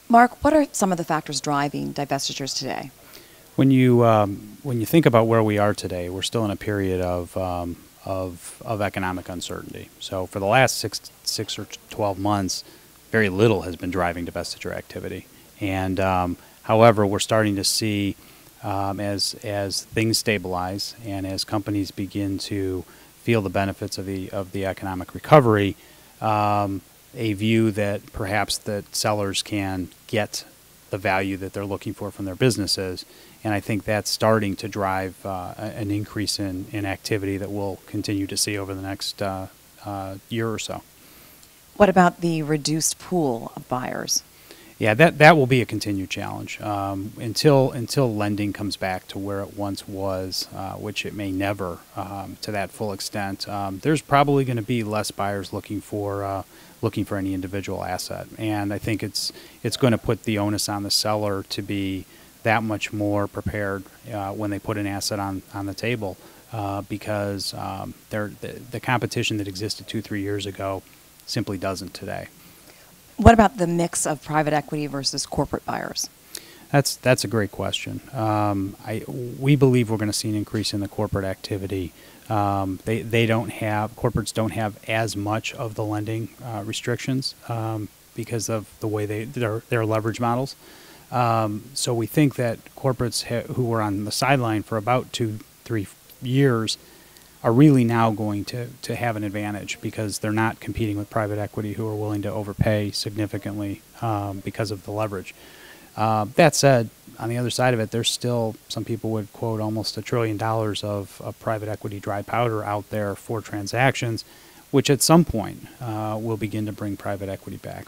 Mark, what are some of the factors driving divestitures today? When you think about where we are today, we're still in a period of economic uncertainty. So for the last six or 12 months, very little has been driving divestiture activity. And however, we're starting to see as things stabilize and as companies begin to feel the benefits of the economic recovery, a view that perhaps that sellers can get the value that they're looking for from their businesses. And I think that's starting to drive an increase in activity that we'll continue to see over the next year or so. What about the reduced pool of buyers? Yeah, that will be a continued challenge until lending comes back to where it once was, which it may never to that full extent. There's probably going to be less buyers looking for any individual asset, and I think it's going to put the onus on the seller to be that much more prepared when they put an asset on the table because the competition that existed 2-3 years ago simply doesn't today. What about the mix of private equity versus corporate buyers? That's a great question. We believe we're going to see an increase in the corporate activity. Corporates don't have as much of the lending restrictions because of the way their leverage models. So we think that corporates who were on the sideline for about 2-3 years are really now going to have an advantage because they're not competing with private equity who are willing to overpay significantly because of the leverage. That said, on the other side of it, there's still, some people would quote, almost $1 trillion of private equity dry powder out there for transactions, which at some point will begin to bring private equity back.